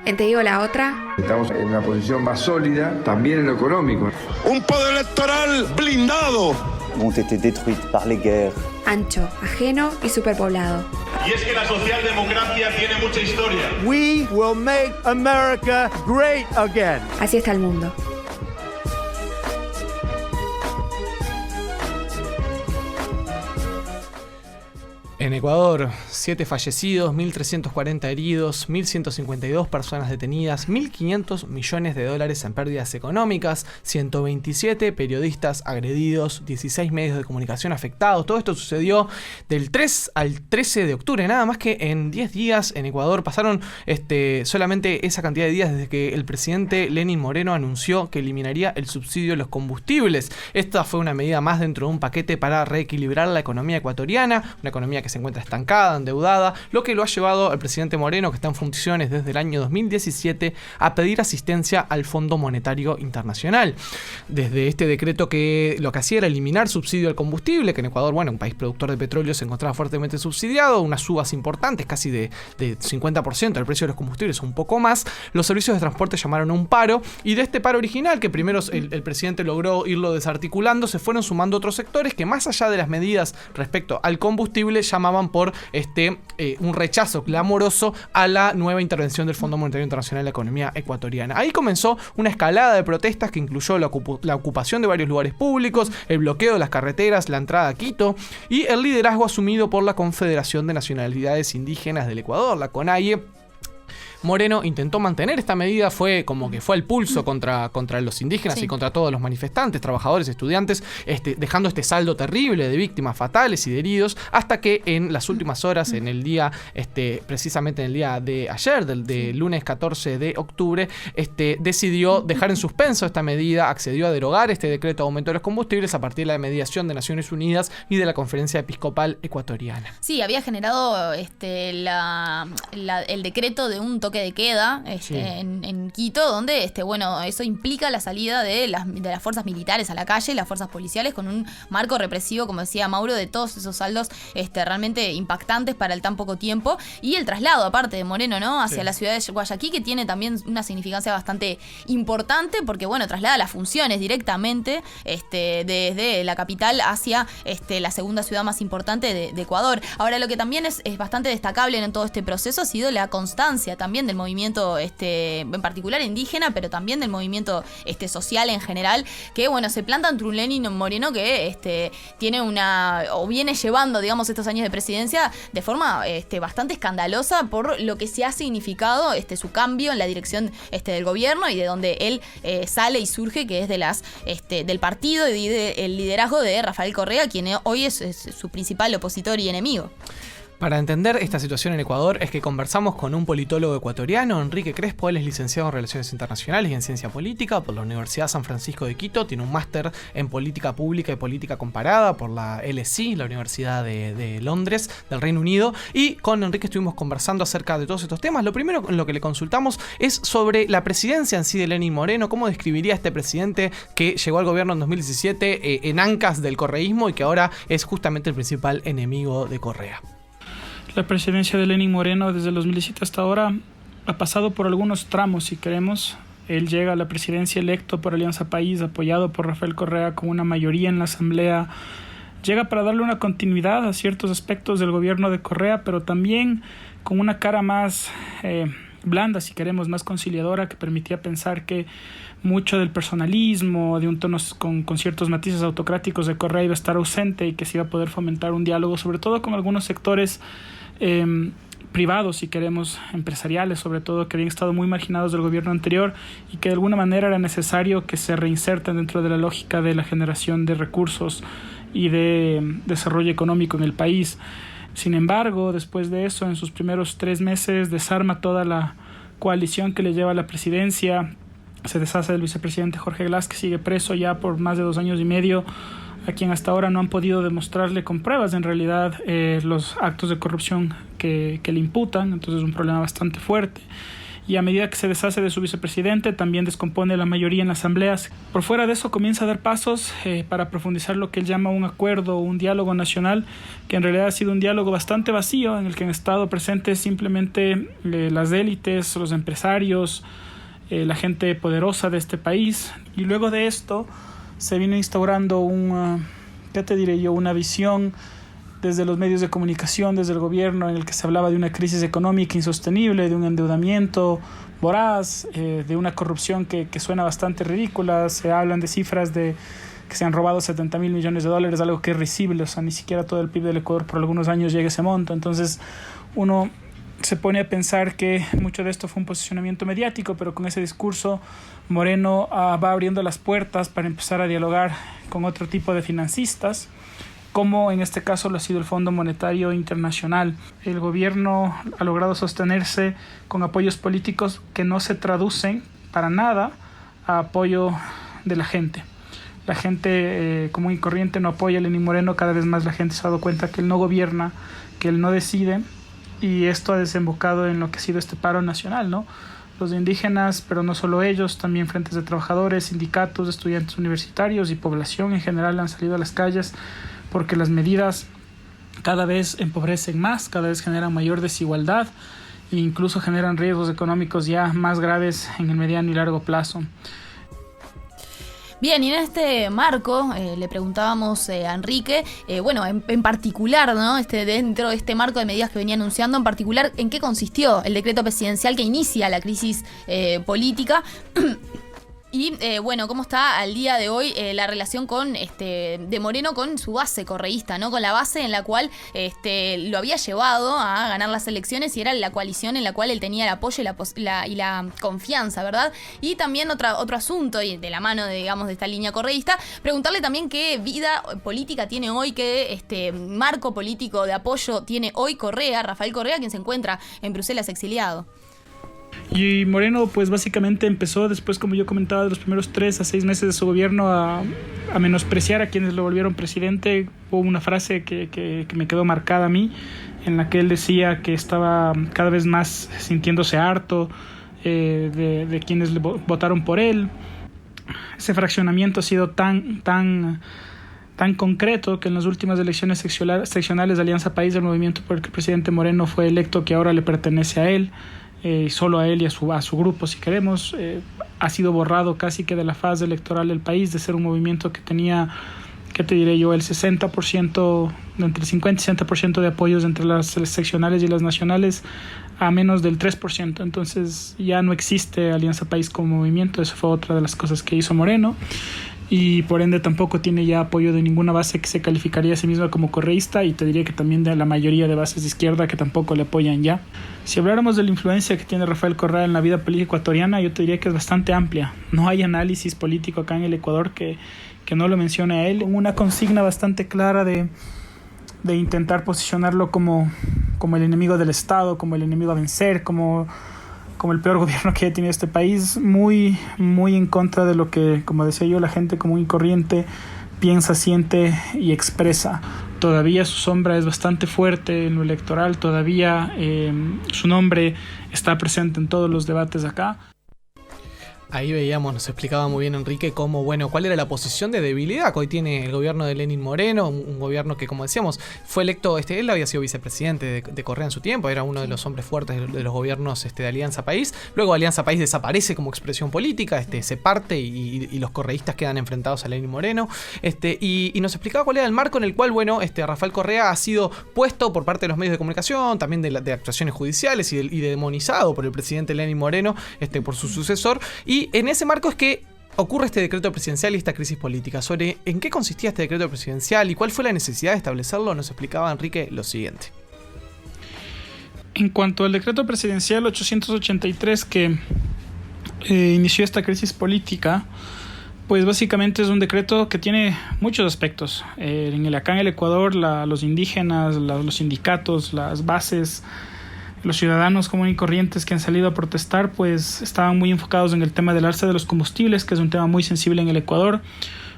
Te digo la otra. Estamos en una posición más sólida, también en lo económico. Un poder electoral blindado. Ont été détruites par les guerres. Ancho, ajeno y superpoblado. Y es que la socialdemocracia tiene mucha historia. We will make America great again. Así está el mundo. En Ecuador, 7 fallecidos, 1.340 heridos, 1.152 personas detenidas, 1.500 millones de dólares en pérdidas económicas, 127 periodistas agredidos, 16 medios de comunicación afectados. Todo esto sucedió del 3 al 13 de octubre, nada más que en 10 días en Ecuador. Pasaron solamente esa cantidad de días desde que el presidente Lenín Moreno anunció que eliminaría el subsidio a los combustibles. Esta fue una medida más dentro de un paquete para reequilibrar la economía ecuatoriana, una economía que se encuentra estancada, endeudada, lo que lo ha llevado al presidente Moreno, que está en funciones desde el año 2017, a pedir asistencia al Fondo Monetario Internacional. Desde este decreto que lo que hacía era eliminar subsidio al combustible, que en Ecuador, un país productor de petróleo, se encontraba fuertemente subsidiado, unas subas importantes, casi de 50% del precio de los combustibles, un poco más. Los servicios de transporte llamaron a un paro, y de este paro original, que primero el presidente logró irlo desarticulando, se fueron sumando otros sectores que, más allá de las medidas respecto al combustible, llamaban por un rechazo clamoroso a la nueva intervención del Fondo Monetario Internacional en la economía ecuatoriana. Ahí comenzó una escalada de protestas que incluyó la ocupación de varios lugares públicos, el bloqueo de las carreteras, la entrada a Quito y el liderazgo asumido por la Confederación de Nacionalidades Indígenas del Ecuador, la CONAIE. Moreno intentó mantener esta medida, fue el pulso contra los indígenas, sí, y contra todos los manifestantes, trabajadores, estudiantes, dejando este saldo terrible de víctimas fatales y de heridos, hasta que en las últimas horas, en el día, precisamente en el día de ayer, del lunes 14 de octubre, decidió dejar en suspenso esta medida, accedió a derogar este decreto de aumento de los combustibles a partir de la mediación de Naciones Unidas y de la Conferencia Episcopal Ecuatoriana. Sí, había generado el decreto de un toque de queda sí, en Quito, donde eso implica la salida de las fuerzas militares a la calle, las fuerzas policiales, con un marco represivo, como decía Mauro, de todos esos saldos realmente impactantes para el tan poco tiempo, y el traslado, aparte de Moreno, ¿no?, hacia sí, la ciudad de Guayaquil, que tiene también una significancia bastante importante, porque traslada las funciones directamente desde la capital hacia la segunda ciudad más importante de Ecuador. Ahora, lo que también es bastante destacable en todo este proceso ha sido la constancia también del movimiento en particular indígena, pero también del movimiento social en general, que se planta entre un Lenín Moreno que tiene viene llevando, digamos, estos años de presidencia de forma bastante escandalosa por lo que se ha significado su cambio en la dirección del gobierno, y de donde él sale y surge, que es del partido y del liderazgo de Rafael Correa, quien hoy es su principal opositor y enemigo. Para entender esta situación en Ecuador es que conversamos con un politólogo ecuatoriano, Enrique Crespo. Él es licenciado en Relaciones Internacionales y en Ciencia Política por la Universidad San Francisco de Quito. Tiene un máster en Política Pública y Política Comparada por la LSE, la Universidad de Londres, del Reino Unido. Y con Enrique estuvimos conversando acerca de todos estos temas. Lo primero en lo que le consultamos es sobre la presidencia en sí de Lenín Moreno. ¿Cómo describiría a este presidente que llegó al gobierno en 2017 en ancas del correísmo y que ahora es justamente el principal enemigo de Correa? La presidencia de Lenín Moreno desde el 2017 hasta ahora ha pasado por algunos tramos, si queremos. Él llega a la presidencia electo por Alianza País, apoyado por Rafael Correa con una mayoría en la asamblea. Llega para darle una continuidad a ciertos aspectos del gobierno de Correa, pero también con una cara más blanda, si queremos, más conciliadora, que permitía pensar que mucho del personalismo, de un tono con ciertos matices autocráticos de Correa iba a estar ausente, y que se iba a poder fomentar un diálogo, sobre todo con algunos sectores privados, si queremos, empresariales, sobre todo, que habían estado muy marginados del gobierno anterior y que de alguna manera era necesario que se reinserten dentro de la lógica de la generación de recursos y de desarrollo económico en el país. Sin embargo, después de eso, en sus primeros 3 meses, desarma toda la coalición que le lleva a la presidencia, se deshace del vicepresidente Jorge Glass, que sigue preso ya por más de 2 años y medio, a quien hasta ahora no han podido demostrarle con pruebas en realidad los actos de corrupción que le imputan. Entonces es un problema bastante fuerte. y a medida que se deshace de su vicepresidente también descompone la mayoría en las asambleas. Por fuera de eso comienza a dar pasos para profundizar lo que él llama un acuerdo, un diálogo nacional, que en realidad ha sido un diálogo bastante vacío, en el que han estado presentes simplemente las élites, los empresarios, la gente poderosa de este país. Y luego de esto se vino instaurando una visión desde los medios de comunicación, desde el gobierno, en el que se hablaba de una crisis económica insostenible, de un endeudamiento voraz, de una corrupción que suena bastante ridícula. Se hablan de cifras de que se han robado $70,000 millones, algo que es risible, o sea, ni siquiera todo el PIB del Ecuador por algunos años llega a ese monto. Entonces uno se pone a pensar que mucho de esto fue un posicionamiento mediático, pero con ese discurso Moreno va abriendo las puertas para empezar a dialogar con otro tipo de financistas, como en este caso lo ha sido el Fondo Monetario Internacional. El gobierno ha logrado sostenerse con apoyos políticos que no se traducen para nada a apoyo de la gente. La gente común y corriente no apoya a Lenín Moreno. Cada vez más la gente se ha dado cuenta que él no gobierna, que él no decide, y esto ha desembocado en lo que ha sido este paro nacional, ¿no? Los indígenas, pero no solo ellos, también frentes de trabajadores, sindicatos, estudiantes universitarios y población en general han salido a las calles porque las medidas cada vez empobrecen más, cada vez generan mayor desigualdad e incluso generan riesgos económicos ya más graves en el mediano y largo plazo. Bien, y en este marco le preguntábamos a Enrique, en particular, ¿no? Dentro de este marco de medidas que venía anunciando, en particular, ¿en qué consistió el decreto presidencial que inicia la crisis política? Y cómo está al día de hoy la relación de Moreno con su base correísta, ¿no? Con la base en la cual lo había llevado a ganar las elecciones y era la coalición en la cual él tenía el apoyo y la confianza, ¿verdad? Y también otro asunto, y de la mano de esta línea correísta, preguntarle también qué vida política tiene hoy, qué marco político de apoyo tiene hoy Rafael Correa, quien se encuentra en Bruselas exiliado. Y Moreno pues básicamente empezó después, como yo comentaba, de los primeros 3 a 6 meses de su gobierno a menospreciar a quienes lo volvieron presidente. Hubo una frase que me quedó marcada a mí, en la que él decía que estaba cada vez más sintiéndose harto de quienes votaron por él. Ese fraccionamiento ha sido tan concreto que en las últimas elecciones seccionales de Alianza País, del movimiento por el que el presidente Moreno fue electo, que ahora le pertenece a él, solo a él y a su grupo, si queremos, ha sido borrado casi que de la faz electoral del país, de ser un movimiento que tenía, el 60%, entre el 50 y 60% de apoyos entre las seccionales y las nacionales, a menos del 3%. Entonces ya no existe Alianza País como movimiento. Eso fue otra de las cosas que hizo Moreno, y por ende tampoco tiene ya apoyo de ninguna base que se calificaría a sí misma como correísta, y te diría que también de la mayoría de bases de izquierda que tampoco le apoyan ya. Si habláramos de la influencia que tiene Rafael Correa en la vida política ecuatoriana, yo te diría que es bastante amplia. No hay análisis político acá en el Ecuador que no lo mencione a él. Una consigna bastante clara de intentar posicionarlo como el enemigo del Estado, como el enemigo a vencer, como el peor gobierno que haya tenido este país, muy, muy en contra de lo que, como decía yo, la gente común y corriente piensa, siente y expresa. Todavía su sombra es bastante fuerte en lo electoral, todavía su nombre está presente en todos los debates acá. Ahí veíamos, nos explicaba muy bien Enrique cuál era la posición de debilidad que hoy tiene el gobierno de Lenín Moreno, un gobierno que, como decíamos, fue electo, él había sido vicepresidente de Correa en su tiempo, era uno de los hombres fuertes de los gobiernos de Alianza País. Luego Alianza País desaparece como expresión política, se parte y los correístas quedan enfrentados a Lenín Moreno, y nos explicaba cuál era el marco en el cual, Rafael Correa ha sido puesto por parte de los medios de comunicación, también de actuaciones judiciales y demonizado por el presidente Lenín Moreno, por su sucesor. Y en ese marco es que ocurre este decreto presidencial y esta crisis política. Sobre en qué consistía este decreto presidencial y cuál fue la necesidad de establecerlo, nos explicaba Enrique lo siguiente. En cuanto al decreto presidencial 883 que inició esta crisis política, pues básicamente es un decreto que tiene muchos aspectos. Acá en el Ecuador, los indígenas, los sindicatos, las bases, los ciudadanos comunes y corrientes que han salido a protestar, pues estaban muy enfocados en el tema del alza de los combustibles, que es un tema muy sensible en el Ecuador,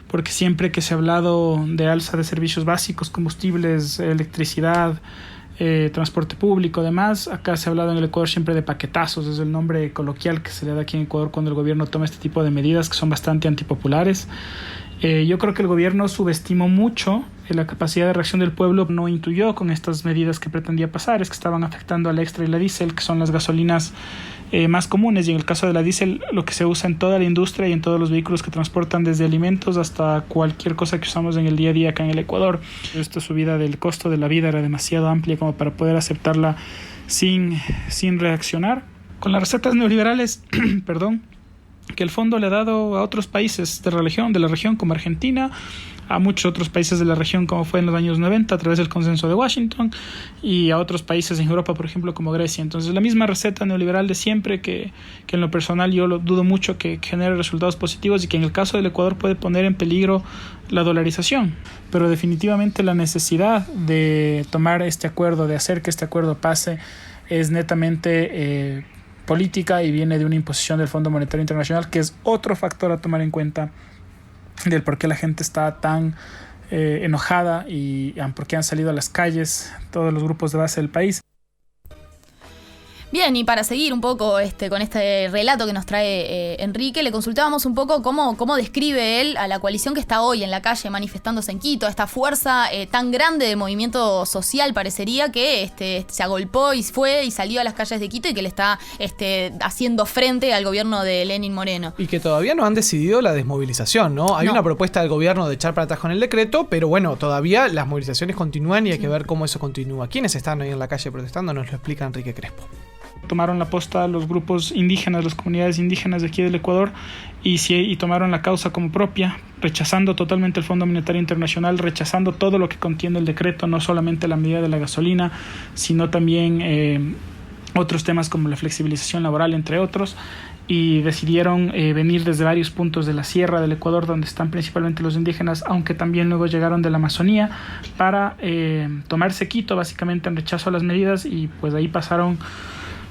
porque siempre que se ha hablado de alza de servicios básicos, combustibles, electricidad, transporte público, además. Acá se ha hablado en el Ecuador siempre de paquetazos, es el nombre coloquial que se le da aquí en Ecuador cuando el gobierno toma este tipo de medidas que son bastante antipopulares. Yo creo que el gobierno subestimó mucho la capacidad de reacción del pueblo, no intuyó con estas medidas que pretendía pasar, es que estaban afectando a la extra y la diésel, que son las gasolinas más comunes, y en el caso de la diésel, lo que se usa en toda la industria y en todos los vehículos que transportan desde alimentos hasta cualquier cosa que usamos en el día a día acá en el Ecuador. Esta subida del costo de la vida era demasiado amplia como para poder aceptarla sin reaccionar. Con las recetas neoliberales, perdón, que el fondo le ha dado a otros países de la región como Argentina, a muchos otros países de la región como fue en los años 90 a través del consenso de Washington, y a otros países en Europa, por ejemplo, como Grecia. Entonces la misma receta neoliberal de siempre que en lo personal yo lo dudo mucho que genere resultados positivos, y que en el caso del Ecuador puede poner en peligro la dolarización. Pero definitivamente la necesidad de tomar este acuerdo, de hacer que este acuerdo pase, es netamente política y viene de una imposición del Fondo Monetario Internacional, que es otro factor a tomar en cuenta del por qué la gente está tan enojada y por qué han salido a las calles todos los grupos de base del país. Bien, y para seguir un poco con este relato que nos trae Enrique, le consultábamos un poco cómo describe él a la coalición que está hoy en la calle manifestándose en Quito, esta fuerza tan grande de movimiento social, parecería que se agolpó y fue y salió a las calles de Quito y que le está haciendo frente al gobierno de Lenín Moreno. Y que todavía no han decidido la desmovilización, ¿no? Hay una propuesta del gobierno de echar para atrás con el decreto, pero bueno, todavía las movilizaciones continúan y hay que ver cómo eso continúa. ¿Quiénes están ahí en la calle protestando? Nos lo explica Enrique Crespo. Tomaron la posta los grupos indígenas, las comunidades indígenas de aquí del Ecuador, y tomaron la causa como propia, rechazando totalmente el Fondo Monetario Internacional, rechazando todo lo que contiene el decreto, no solamente la medida de la gasolina, sino también otros temas como la flexibilización laboral, entre otros, y decidieron venir desde varios puntos de la sierra del Ecuador, donde están principalmente los indígenas, aunque también luego llegaron de la Amazonía, para tomarse Quito, básicamente en rechazo a las medidas, y pues ahí pasaron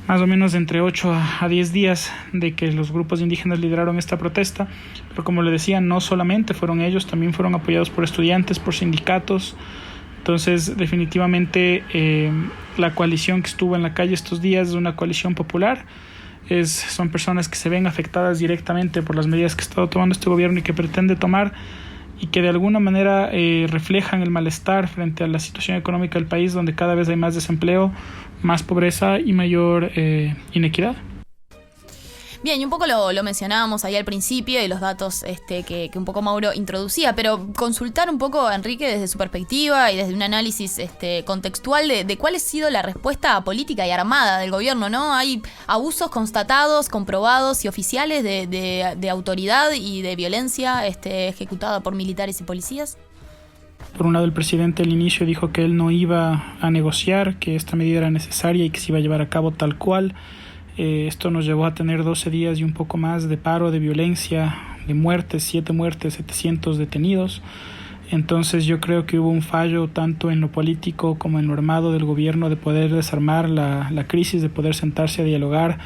más o menos entre 8 a 10 días de que los grupos indígenas lideraron esta protesta. Pero como le decía, no solamente fueron ellos, también fueron apoyados por estudiantes, por sindicatos. Entonces, definitivamente, la coalición que estuvo en la calle estos días es una coalición popular. Son personas que se ven afectadas directamente por las medidas que ha estado tomando este gobierno y que pretende tomar, y que de alguna manera reflejan el malestar frente a la situación económica del país, donde cada vez hay más desempleo, más pobreza y mayor inequidad. Bien, y un poco lo mencionábamos ahí al principio y los datos que un poco Mauro introducía, pero consultar un poco a Enrique desde su perspectiva y desde un análisis contextual de cuál ha sido la respuesta política y armada del gobierno, ¿no? Hay abusos constatados, comprobados y oficiales de autoridad y de violencia ejecutada por militares y policías. Por un lado, el presidente al inicio dijo que él no iba a negociar, que esta medida era necesaria y que se iba a llevar a cabo tal cual. Esto nos llevó a tener 12 días y un poco más de paro, de violencia, de muertes, 7 muertes, 700 detenidos. Entonces yo creo que hubo un fallo tanto en lo político como en lo armado del gobierno de poder desarmar la crisis, de poder sentarse a dialogar,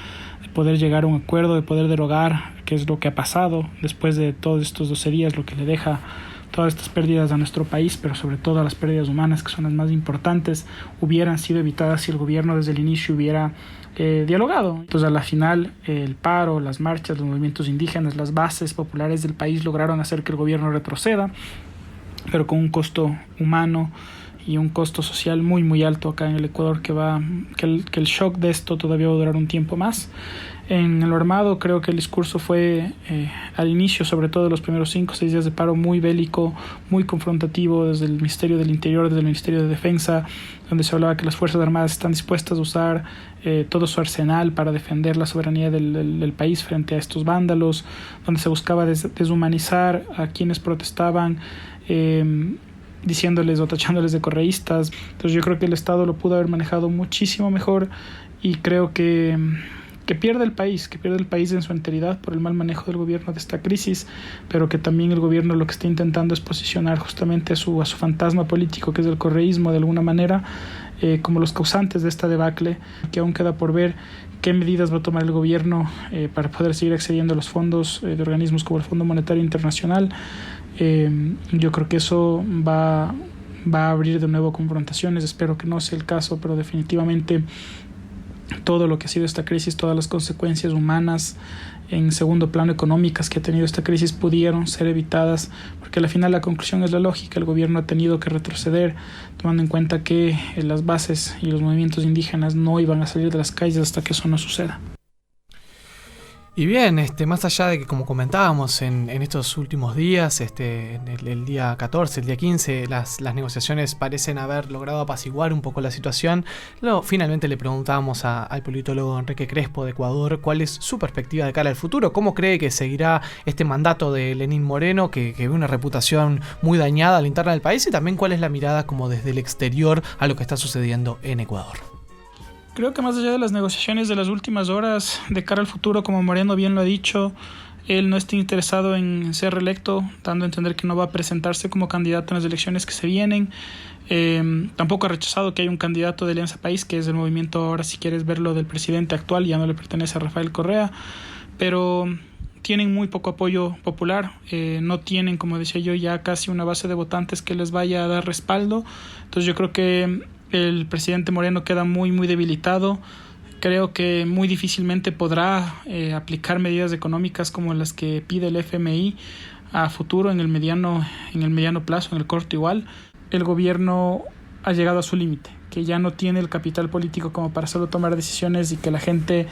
de poder llegar a un acuerdo, de poder derogar, que es lo que ha pasado después de todos estos 12 días, lo que le deja todas estas pérdidas a nuestro país, pero sobre todo las pérdidas humanas, que son las más importantes, hubieran sido evitadas si el gobierno desde el inicio hubiera dialogado. Entonces, a la final, el paro, las marchas, los movimientos indígenas, las bases populares del país lograron hacer que el gobierno retroceda, pero con un costo humano y un costo social muy muy alto acá en el Ecuador, que el shock de esto todavía va a durar un tiempo más. En lo armado creo que el discurso fue al inicio, sobre todo de los primeros 5 o 6 días de paro, muy bélico, muy confrontativo, desde el Ministerio del Interior, desde el Ministerio de Defensa, donde se hablaba que las Fuerzas Armadas están dispuestas a usar todo su arsenal para defender la soberanía del país frente a estos vándalos, donde se buscaba deshumanizar a quienes protestaban, diciéndoles o tachándoles de correístas. Entonces yo creo que el Estado lo pudo haber manejado muchísimo mejor, y creo que pierde el país en su enteridad por el mal manejo del gobierno de esta crisis, pero que también el gobierno lo que está intentando es posicionar justamente a su fantasma político, que es el correísmo, de alguna manera, como los causantes de esta debacle, que aún queda por ver qué medidas va a tomar el gobierno para poder seguir accediendo a los fondos de organismos como el Fondo Monetario Internacional. Yo creo que eso va va a abrir de nuevo confrontaciones. Espero que no sea el caso, pero definitivamente todo lo que ha sido esta crisis, todas las consecuencias humanas, en segundo plano económicas que ha tenido esta crisis, pudieron ser evitadas, porque al final la conclusión es la lógica. El gobierno ha tenido que retroceder, tomando en cuenta que las bases y los movimientos indígenas no iban a salir de las calles hasta que eso no suceda. Y bien, más allá de que, como comentábamos en estos últimos días, en el día 14, el día 15, las negociaciones parecen haber logrado apaciguar un poco la situación. Luego, finalmente le preguntábamos al politólogo Enrique Crespo de Ecuador cuál es su perspectiva de cara al futuro, cómo cree que seguirá este mandato de Lenín Moreno, que ve una reputación muy dañada a la interna del país, y también cuál es la mirada como desde el exterior a lo que está sucediendo en Ecuador. Creo que más allá de las negociaciones de las últimas horas, de cara al futuro, como Moreno bien lo ha dicho, él no está interesado en ser reelecto, dando a entender que no va a presentarse como candidato en las elecciones que se vienen. Tampoco ha rechazado que hay un candidato de Alianza País, que es el movimiento, ahora si quieres verlo, del presidente actual, ya no le pertenece a Rafael Correa, pero tienen muy poco apoyo popular, no tienen, como decía yo, ya casi una base de votantes que les vaya a dar respaldo. Entonces yo creo que el presidente Moreno queda muy debilitado. Creo que muy difícilmente podrá aplicar medidas económicas como las que pide el FMI a futuro, en el mediano plazo, en el corto igual. El gobierno ha llegado a su límite, que ya no tiene el capital político como para solo tomar decisiones y que la gente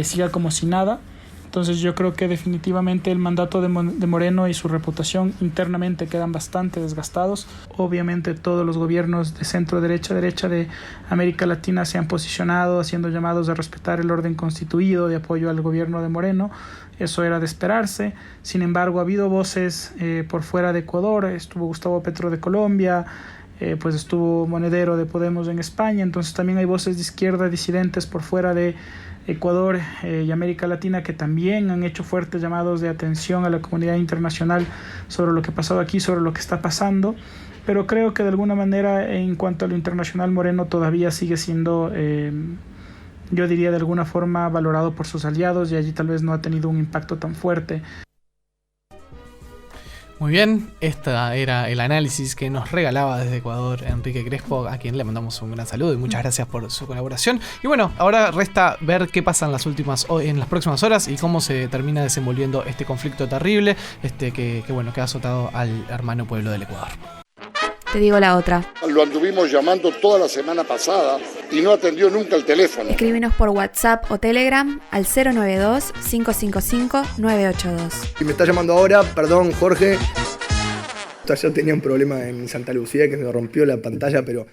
siga como si nada. Entonces yo creo que definitivamente el mandato de Moreno y su reputación internamente quedan bastante desgastados. Obviamente todos los gobiernos de centro derecha de América Latina se han posicionado haciendo llamados a respetar el orden constituido de apoyo al gobierno de Moreno. Eso era de esperarse. Sin embargo, ha habido voces por fuera de Ecuador. Estuvo Gustavo Petro de Colombia, pues estuvo Monedero de Podemos en España. Entonces también hay voces de izquierda disidentes por fuera de Ecuador y América Latina que también han hecho fuertes llamados de atención a la comunidad internacional sobre lo que ha pasado aquí, sobre lo que está pasando. Pero creo que de alguna manera, en cuanto a lo internacional, Moreno todavía sigue siendo, yo diría de alguna forma, valorado por sus aliados, y allí tal vez no ha tenido un impacto tan fuerte. Muy bien, este era el análisis que nos regalaba desde Ecuador Enrique Crespo, a quien le mandamos un gran saludo y muchas gracias por su colaboración. Y bueno, ahora resta ver qué pasa en las próximas horas y cómo se termina desenvolviendo este conflicto terrible, que ha azotado al hermano pueblo del Ecuador. Te digo la otra. Lo anduvimos llamando toda la semana pasada y no atendió nunca el teléfono. Escríbenos por WhatsApp o Telegram al 092-555-982. Si me está llamando ahora, perdón, Jorge. Yo tenía un problema en Santa Lucía que me rompió la pantalla, pero